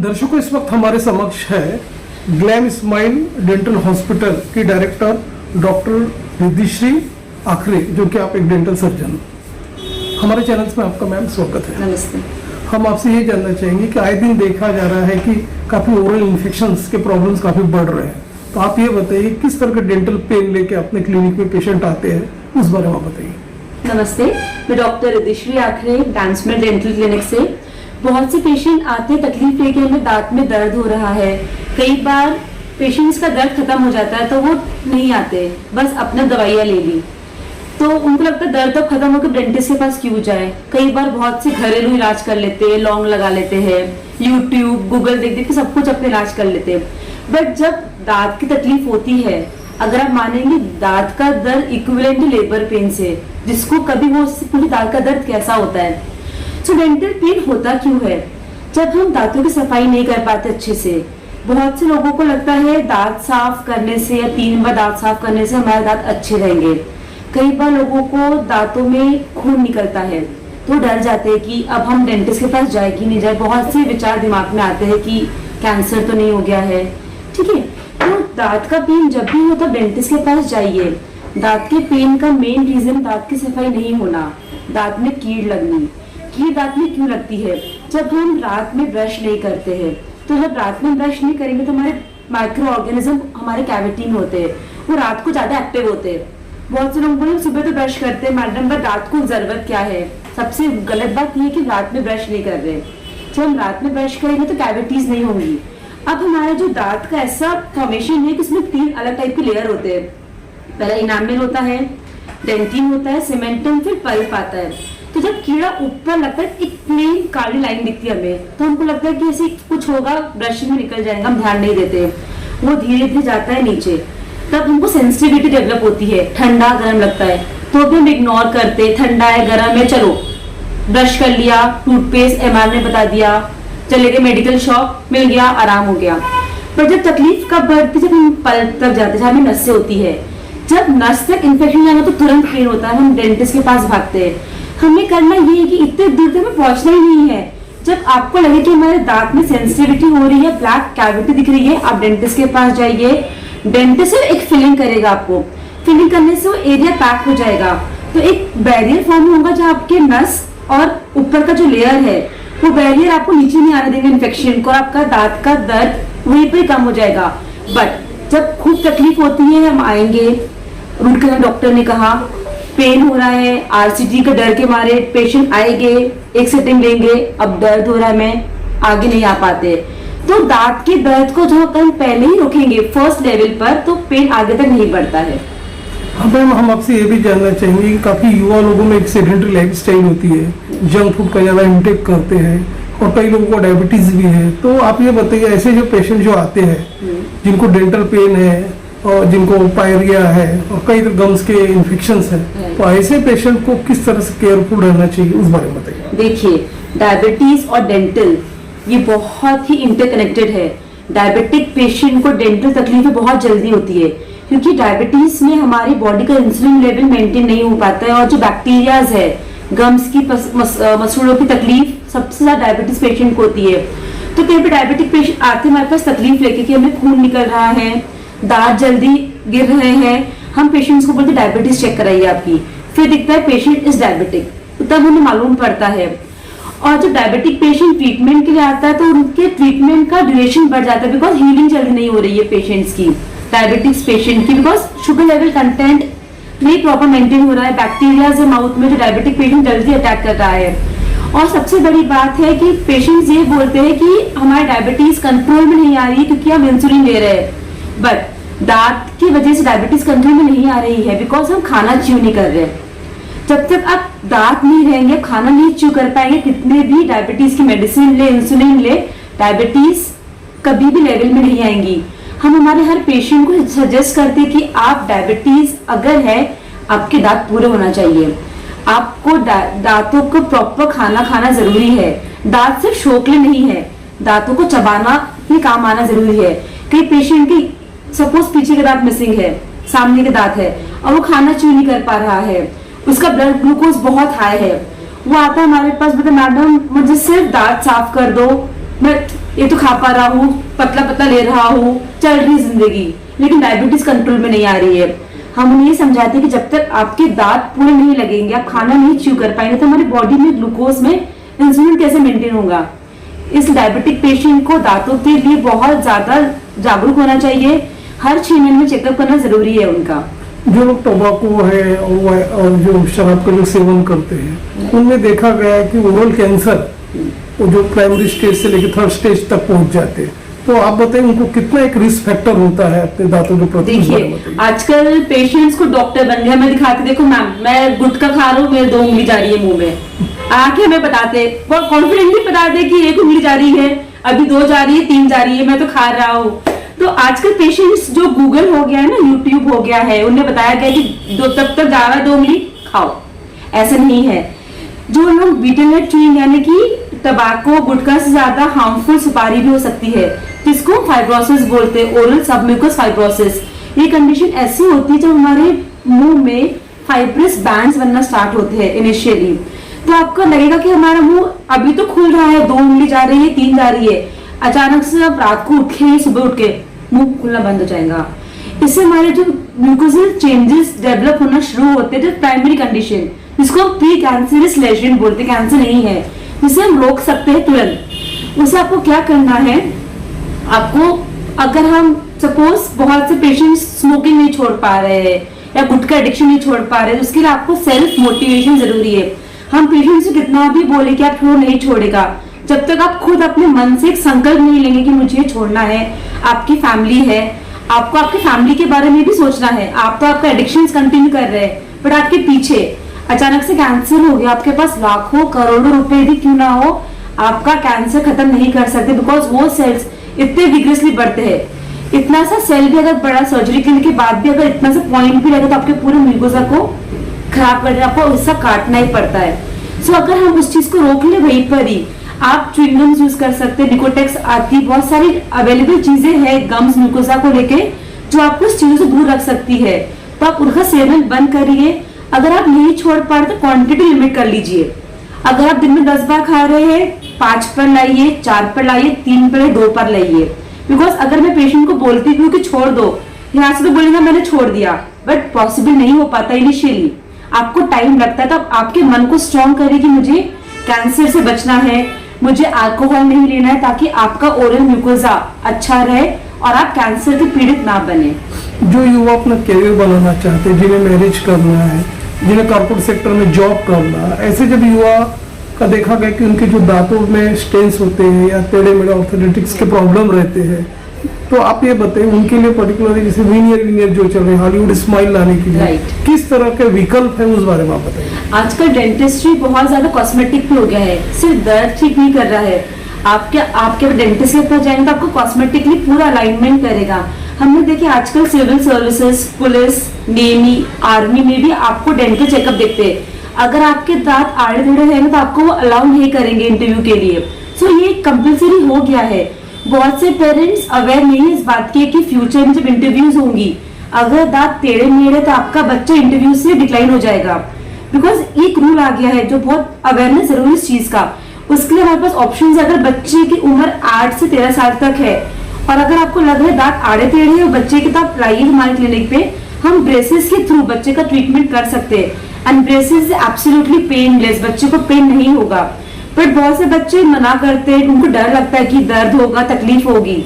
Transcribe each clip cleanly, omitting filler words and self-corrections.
दर्शकों, इस वक्त हमारे समक्ष है ग्लैम स्माइल डेंटल हॉस्पिटल की डायरेक्टर डॉक्टर रिद्धिश्री आखरे, जो कि आप एक डेंटल सर्जन। हमारे चैनल में आपका मैम स्वागत है। नमस्ते। हम आपसे ये जानना चाहेंगे कि आए दिन देखा जा रहा है कि काफी ओरल इन्फेक्शंस के प्रॉब्लम्स काफी बढ़ रहे हैं, तो आप ये बताइए किस तरह के डेंटल पेन लेके अपने क्लिनिक में पेशेंट आते हैं, उस बारे में आप बताइए। नमस्ते, मैं डॉक्टर रिद्धिश्री आखरे डांसमेल डेंटल क्लिनिक से। बहुत से पेशेंट आते हैं तकलीफ लेके, हमें दांत में दर्द हो रहा है। कई बार पेशेंट्स का दर्द खत्म हो जाता है तो वो नहीं आते, बस अपना दवाइयाँ ले ली, तो उनको लगता है दर्द तो खत्म होकर डेंटिस्ट के पास क्यों जाए। कई बार बहुत से घरेलू इलाज कर लेते हैं, लौंग लगा लेते हैं, यूट्यूब गूगल देख देख के सब कुछ अपने इलाज कर लेते हैं। बट जब दांत की तकलीफ होती है, अगर आप मानेंगे दांत का दर्द इक्विवेलेंट लेबर पेन से, जिसको कभी वो पूरी दांत का दर्द कैसा होता है। सो डेंटल पेन होता क्यों है? जब हम दांतों की सफाई नहीं कर पाते अच्छे से। बहुत से लोगों को लगता है दांत साफ करने से या 3 बार दांत साफ करने से हमारे दांत अच्छे रहेंगे। कई बार लोगों को दांतों में खून निकलता है तो डर जाते हैं कि अब हम डेंटिस्ट के पास जाए कि नहीं जाए। बहुत से विचार दिमाग में आते हैं कि कैंसर तो नहीं हो गया है। ठीक है, तो दांत का पेन जब भी हो तो डेंटिस्ट के पास जाइए। दांत के पेन का मेन रीजन दांत की सफाई नहीं होना, दांत में कीड़ लगनी। कीड़ दांत में क्यों लगती है? जब हम रात में ब्रश नहीं करते हैं, तो जब रात में ब्रश नहीं करेंगे तो हमारे माइक्रो ऑर्गेनिज्म हमारे कैविटी में होते हैं, वो रात को ज्यादा एक्टिव होते हैं। बहुत से लोग बोले सुबह तो ब्रश करते हैं मैडम, पर रात को जरूरत क्या है? सबसे गलत बात यह है कि रात में ब्रश नहीं कर रहे। जब हम रात में ब्रश करेंगे तो कैविटीज नहीं होंगी। अब हमारा जो दांत का ऐसा फॉर्मेशन है कि इसमें 3 अलग टाइप के लेयर होते हैं। पहला इनामेल होता है, डेंटिन होता है, सीमेंटम, फिर पल्प आता है। तो जब कीड़ा ऊपर लगता है, एक प्लेन काली लाइन दिखती है हमें, तो हमको लगता है कि ऐसे कुछ होगा, ब्रश में निकल जाएगा, हम ध्यान नहीं देते। वो धीरे धीरे जाता है नीचे, तब हमको सेंसिटिविटी डेवलप होती है। ठंडा गर्म लगता है तो भी हम इग्नोर करते, ठंडा है गर्म है चलो ब्रश कर लिया, टूथपेस्ट एमआर ने बता दिया, चले गए मेडिकल शॉप, मिल गया, आराम हो गया। पर जब तकलीफ कब बढ़ती, जब हम पल्प तक जाते हैं जहाँ हमें नसें होती है। जब नस तक इन्फेक्शन जाएगा तो तुरंत पेन होता है, हम डेंटिस्ट के पास भागते हैं। हमें करना ये है कि इतने दूर तक हमें पहुंचना ही नहीं है। जब आपको लगे कि हमारे दांत में सेंसिटिविटी हो रही है, ब्लैक कैविटी दिख रही है, आप डेंटिस्ट के पास जाइए। डेंटिस्ट एक फिलिंग करेगा, आपको फिलिंग करने से वो एरिया पैक हो जाएगा, तो एक बैरियर फॉर्म होगा जहाँ आपके नस और ऊपर का जो लेयर है वो बैरियर आपको नीचे नहीं आने देंगे इन्फेक्शन को, और आपका दांत का दर्द वहीं पर कम हो जाएगा। बट जब खूब तकलीफ होती है, हम आएंगे, रूट कैनाल डॉक्टर ने कहा पेन हो रहा है, आरसीटी के डर के मारे पेशेंट आएंगे, एक सिटिंग लेंगे, अब दर्द हो रहा है, मैं आगे नहीं आ पाते। तो दांत के दर्द को जो हम पहले ही रोकेंगे फर्स्ट लेवल पर, तो पेन आगे तक नहीं बढ़ता है। हाँ मैम, हम आपसे ये भी जानना चाहेंगे कि काफी युवा लोगों में एक सेडेंटरी लाइफस्टाइल होती है, जंक फूड का ज्यादा इंटेक करते हैं, और कई लोगों को डायबिटीज भी है। तो आप ये बताइए, ऐसे जो पेशेंट जो आते हैं जिनको डेंटल पेन है और जिनको पायरिया है और कई गम्स के इन्फेक्शंस हैं, तो ऐसे पेशेंट को किस तरह से केयरफुल रहना चाहिए, उस बारे में बताइए। देखिए, डायबिटीज और डेंटल ये बहुत ही इंटरकनेक्टेड है। डायबिटिक पेशेंट को डेंटल तकलीफें बहुत जल्दी होती है, क्योंकि डायबिटीज में हमारी बॉडी का इंसुलिन लेवल मेंटेन नहीं हो पाता है, और जो बैक्टीरियाज है, गम्स की मसूड़ों की तकलीफ सबसे ज्यादा डायबिटीज पेशेंट को होती है। तो कहीं पे डायबिटिक पेशेंट आते हैं हमारे पास तकलीफ लेके कि हमें खून निकल रहा है, दांत जल्दी गिर रहे हैं, हम पेशेंट्स को बोलते डायबिटीज चेक कराइए आपकी, फिर दिखता है पेशेंट इज डायबिटिक, तब हमें मालूम पड़ता है। और जब डायबिटिक पेशेंट ट्रीटमेंट के लिए आता है तो उनके ट्रीटमेंट का ड्यूरेशन बढ़ जाता है, बिकॉज हीलिंग जल्दी नहीं हो रही है पेशेंट्स की, डायबिटिक्स पेशेंट की, बिकॉज शुगर लेवल कंटेंट नहीं प्रॉपर मेंटेन हो रहा है, बैक्टीरिया है माउथ में जो डायबिटिक पेशेंट जल्दी अटैक कर रहा है। और सबसे बड़ी बात है कि पेशेंट्स ये बोलते हैं कि हमारी डायबिटीज कंट्रोल में नहीं आ रही है क्योंकि हम इंसुलिन ले रहे हैं, बट दांत की वजह से डायबिटीज कंट्रोल में नहीं आ रही है, बिकॉज हम खाना च्यू नहीं कर रहे। जब तक आप दांत नहीं रहेंगे, खाना नहीं च्यू कर पाएंगे, कितने भी डायबिटीज की मेडिसिन ले, इंसुलिन ले, डायबिटीज कभी भी लेवल में नहीं आएंगी। हम हमारे हर पेशेंट को सजेस्ट करते हैं कि आप डायबिटीज अगर है, आपके दांत पूरे होना चाहिए, आपको दांतों को प्रॉपर खाना खाना जरूरी है। दांत सिर्फ शोकले नहीं है, दांतों को चबाना ही काम आना जरूरी है। कई पेशेंट की सपोज पीछे के दांत मिसिंग है, सामने के दांत है, और वो खाना च्यू नहीं कर पा रहा है, उसका ब्लड ग्लूकोज बहुत हाई है, वो आता है हमारे पास, बोलते मैडम मुझे सिर्फ दांत साफ कर दो, मैं ये तो खा पा रहा हूँ, पतला पतला ले रहा हूँ, चल रही जिंदगी, लेकिन डायबिटीज कंट्रोल में नहीं आ रही है। हम उन्हें ये समझाते हैं कि जब तक आपके दांत पूरे नहीं लगेंगे, आप खाना नहीं च्यू कर पाएंगे, तो हमारी बॉडी में ग्लूकोज में इंसुलिन कैसे मेंटेन होगा। इस डायबिटिक पेशेंट को दांतों के लिए बहुत ज्यादा जागरूक होना चाहिए। हर 6 महीने में चेकअप करना जरूरी है उनका। जो लोग टोबाको है और जो शराब का जो सेवन करते हैं, उनमें देखा गया है कि ओरल कैंसर वो जो प्राइमरी स्टेज से लेकर 3rd स्टेज तक पहुंच जाते हैं। तो आप बताइए उनको कितना एक रिस्क फैक्टर होता है अपने दांतों के प्रति? देखिए आजकल पेशेंट्स को डॉक्टर बन गया, मैं दिखाती, देखो मैम मैं गुटखा खा रहा हूँ, मेरे 2 उंगली जा रही है मुंह में, आके हमें बताते, बहुत कॉन्फिडेंटली बता दे कि 1 उंगली जा रही है, अभी 2 जा रही है, 3 जा रही है, मैं तो खा रहा हूँ। तो आजकल पेशेंट्स जो गूगल हो गया है ना, यूट्यूब हो गया है, उन्हें बताया गया कि तब तक जा रहा है 2 उंगली खाओ, ऐसा नहीं है। जो लोग बीटेलेट च्यूइंग यानी कि टबाको गुटखा से ज्यादा हार्मफुल सुपारी भी हो सकती है, जिसको फाइब्रोसिस बोलते हैं, ओरल सबम्यूकस फाइब्रोसिस। ये कंडीशन ऐसी होती है जब हमारे मुंह में फाइब्रस बैंड्स बनना स्टार्ट होते हैं इनिशियली। तो आपको लगेगा कि हमारा मुंह अभी तो खुल रहा है, 2 उंगली जा रही है, 3 जा रही है, अचानक से आप रात को उठे, सुबह उठ के मुंह खुलना बंद हो जाएगा। इससे हमारे जो म्यूकोसल चेंजेस डेवलप होना शुरू होते हैं, जो प्राइमरी कंडीशन जिसको हम प्री कैंसरस लेजन बोलते हैं, कैंसर नहीं है, जिसे हम रोक सकते हैं तुरंत। उसे आपको क्या करना है, आपको अगर हम सपोज बहुत से पेशेंट्स स्मोकिंग नहीं छोड़ पा रहे हैं या गुटखा एडिक्शन नहीं छोड़ पा रहे हैं, तो उसके लिए आपको सेल्फ मोटिवेशन जरूरी है। हम पेशेंट से कितना भी बोले कि आप नहीं छोड़ेगा, जब तक आप खुद अपने मन से एक संकल्प नहीं लेंगे कि मुझे छोड़ना है। आपकी फैमिली है, आपको आपकी फैमिली के बारे में भी सोचना है। आप तो आपका एडिक्शन कंटिन्यू कर रहे हैं, बट आपके पीछे अचानक से कैंसर हो गया, आपके पास लाखों करोड़ों रुपए भी क्यों ना हो, आपका कैंसर खत्म नहीं कर सकते, बिकॉज वो सेल्स इतने विग्रेसली बढ़ते हैं। इतना सा सेल भी अगर बड़ा सर्जरी करने के बाद भी अगर इतना सा पॉइंट भी लगे तो आपके पूरे म्यूकोसा को खराब कर, आपको हिस्सा काटना ही पड़ता है। सो अगर हम उस चीज को रोक ले वहीं पर ही, आप च्युइंगम्स यूज कर सकते हैं, निकोटेक्स आती, बहुत सारी अवेलेबल चीजें हैं गम्स म्यूकोसा को लेके जो आपको इस चीजों से दूर रख सकती है। तो आप उनका सेवन बंद करिए। अगर आप नहीं छोड़ पा रहे तो क्वांटिटी लिमिट कर लीजिए। अगर आप दिन में 10 बार खा रहे हैं, 5 पर लाइए, 4 पर लाइए, 3 पर, 2 पर लाइए। बिकॉज अगर मैं पेशेंट को बोलती हूँ कि छोड़ दो, यहाँ से तो बोलेगा मैंने छोड़ दिया, बट पॉसिबल नहीं हो पाता इनिशियली, आपको टाइम लगता है। तब आपके मन को स्ट्रॉन्ग करे कि मुझे कैंसर से बचना है, मुझे अल्कोहल नहीं लेना है, ताकि आपका ओरल म्यूकोसा अच्छा रहे और आप कैंसर के पीड़ित ना बने। जो युवा अपना करियर बनाना चाहते हैं, जिन्हें मैरिज करना है, जिन्हें कॉर्पोरेट सेक्टर में जॉब करना है, ऐसे जब युवा का देखा गया कि उनके जो दांतों में स्टेन्स होते हैं या टेढ़े मेढ़े ऑर्थोडेंटिक्स के प्रॉब्लम रहते हैं, तो आप ये बताइए उनके लिए पर्टिकुलरली जैसे वीनियर जो चल रहे हैं हॉलीवुड स्माइल लाने के लिए किस तरह के विकल्प है, उस बारे में आप बताइए। आजकल डेंटिस्ट्री बहुत ज्यादा कॉस्मेटिक पे हो गया है, सिर्फ दर्द ठीक नहीं कर रहा है। आपके डेंटिस्ट के पास जाएंगे तो आपको कॉस्मेटिकली पूरा अलाइनमेंट करेगा। हमने देखे आजकल civil services, police, navy, army में भी आपको डेंटल चेकअप देखते हैं। अगर आपके दांत आड़े टेढ़े हैं तो आपको वो अलाउ नहीं करेंगे इंटरव्यू के लिए। सो ये कंपल्सरी हो गया है। बहुत से पेरेंट्स अवेयर नहीं है इस बात की कि फ्यूचर में जब इंटरव्यूज होंगी, अगर दांत टेढ़े मेढ़े तो आपका बच्चा इंटरव्यू से डिक्लाइन हो जाएगा। बिकॉज एक रूल आ गया है जो बहुत अवेयरनेस जरूरी इस चीज का। उसके लिए हमारे पास ऑप्शन है। अगर बच्चे की उम्र 8 से 13 साल तक है और अगर आपको लग रहा है दांत आड़े टेढ़े हैं बच्चे की, तो आप लाइए हमारे क्लिनिक पे, हम ब्रेसेस के थ्रू बच्चे का ट्रीटमेंट कर सकते हैं। एंड ब्रेसेस एब्सोल्युटली पेनलेस, बच्चे को पेन नहीं होगा। बट बहुत से बच्चे मना करते हैं, उनको डर लगता है कि दर्द होगा, तकलीफ होगी।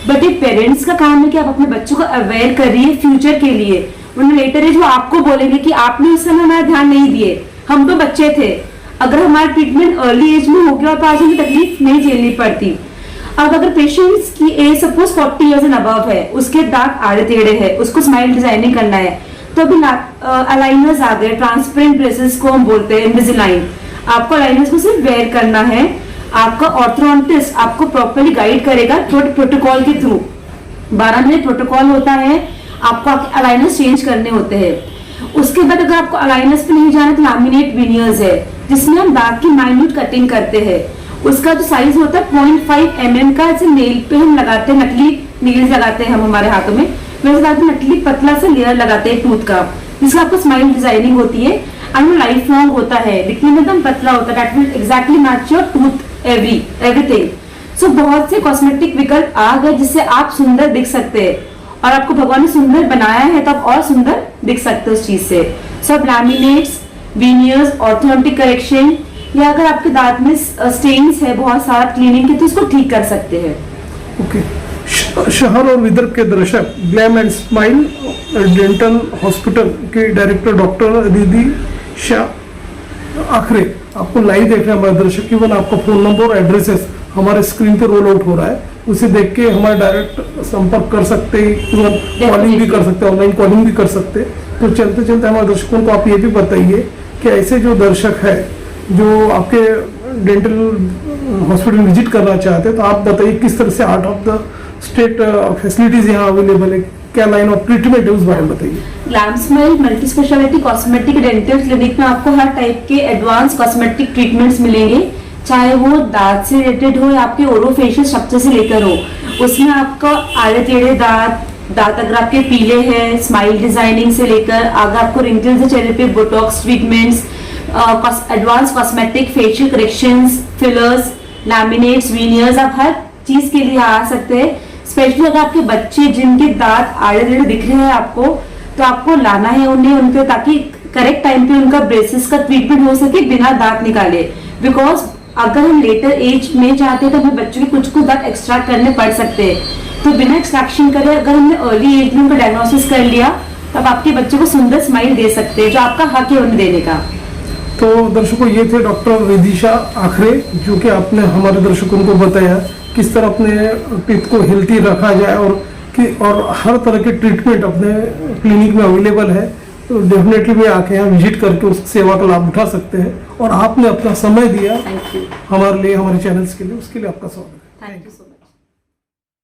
बट ये पेरेंट्स का काम है कि आप अपने बच्चों को अवेयर करिए फ्यूचर के लिए। उन्हें लेटर एज वो आपको बोलेंगे कि आपने उस समय हमारा ध्यान नहीं दिए, हम तो बच्चे थे। अगर हमारा ट्रीटमेंट अर्ली एज में हो गया तो आज हमें तकलीफ नहीं झेलनी पड़ती। अब अगर पेशेंट्स की age suppose 40 years and above है, उसके दांत आड़े टेढ़े है, उसको स्माइल डिजाइनिंग करना है, तो अभी अलाइनर्स आ गए, ट्रांसपेरेंट ब्रेसेस को हम बोलते हैं इनविजिलाइन। आपको अलाइनर्स को सिर्फ वेयर करना है। आपका ऑर्थोडोंटिस्ट आपको प्रॉपर्ली गाइड करेगा प्रोटोकॉल के थ्रू। 12 मिनट प्रोटोकॉल होता है, आपको आपके अलाइनर्स चेंज करने होते हैं। उसके बाद अगर आपको अलाइनर्स पे नहीं जाना तो लैमिनेट विनियर्स है, जिसमें हम दांत की माइन्यूट कटिंग करते हैं। उसका जो साइज होता है 0.5 mm का, ऐसे नेल पे हम लगाते हैं, नकली नील्स लगाते हैं हम हमारे हाथों में, वैसे दांत में नकली पतला सा लेयर लगाते हैं टूथ का, जिससे आपको स्माइल डिजाइनिंग होती है। एंड लाइफ लॉन्ग होता है, दिखने में एकदम पतला होता है, that will exactly match your tooth everything. So बहुत से कॉस्मेटिक विकल्प आ गए जिससे आप सुंदर दिख सकते हैं, और आपको भगवान ने सुंदर बनाया है तो आप और सुंदर दिख सकते हो उस चीज से। सो आप लैमिनेट्स, वीनियर्स, ऑर्थोडोंटिक करेक्शन, या अगर आपके दांत में स्टेन्स है बहुत सारा क्लीनिंग के, तो उसको ठीक कर सकते हैं। ओके। शहर और विदर्भ के दर्शक, glam and smile dental hospital के डायरेक्टर डॉक्टर रिदिशा आखरे आपको लाइव देख रहे हैं हमारे दर्शक। इवन आपका फोन नंबर और एड्रेसेस हमारे स्क्रीन पे रोल आउट हो रहा है, उसे देख के हमारे डायरेक्ट संपर्क कर सकते हैं, कॉलिंग भी कर सकते हैं, ऑनलाइन कॉलिंग भी कर सकते हैं। तो चलते चलते हमारे दर्शकों को आप ये भी बताइए कि ऐसे जो दर्शक है जो आपके डेंटल हॉस्पिटल विजिट करना चाहते हैं, तो आप बताइए किस तरह से out of the state facilities यहाँ अवेलेबल है, क्या लाइन ऑफ ट्रीटमेंट है, उस बारे में बताइए। Glam smile multi speciality cosmetic dental clinic में आपको हर टाइप के एडवांस कॉस्मेटिक ट्रीटमेंट्स मिलेंगे, चाहे वो दांत से रिलेटेड हो या आपके ओरोफेशियल स्ट्रक्चर से लेकर हो। उसमें आपका आड़े टेढ़े दांत अगर आपके पीले हैं, स्माइल डिजाइनिंग से लेकर अगर आपको रिंकल्स है चेहरे पे, Botox treatments, advance cosmetic, facial corrections, fillers, laminates, veneers, आप हर चीज के लिए आ सकते हैं। स्पेशली अगर आपके बच्चे जिनके दांत आड़े टेढ़े दिख रहे हैं आपको, तो आपको लाना है उन्हें उनके, ताकि करेक्ट टाइम पे उनका ब्रेसेस का ट्रीटमेंट हो सके बिना दांत निकाले। बिकॉज अगर हम लेटर एज में चाहते हैं तो हमें बच्चों के कुछ दांत एक्सट्रैक्ट करने पड़ सकते हैं, तो बिना एक्सट्रैक्शन करे अगर हमने अर्ली एज में उनका डायग्नोसिस कर लिया, तब आपके बच्चे को सुंदर स्माइल दे सकते हैं, जो आपका हक है उन्हें देने का। तो दर्शकों, ये थे डॉक्टर रिदिशा आखरे, जो कि आपने हमारे दर्शकों को बताया किस तरह अपने टीथ को हेल्थी रखा जाए और हर तरह के ट्रीटमेंट अपने क्लिनिक में अवेलेबल है। तो डेफिनेटली भी आके यहाँ विजिट करके उस सेवा का लाभ उठा सकते हैं, और आपने अपना समय दिया थैंक यू हमारे लिए, हमारे चैनल्स के लिए, उसके लिए आपका स्वागत है। Thank you so much.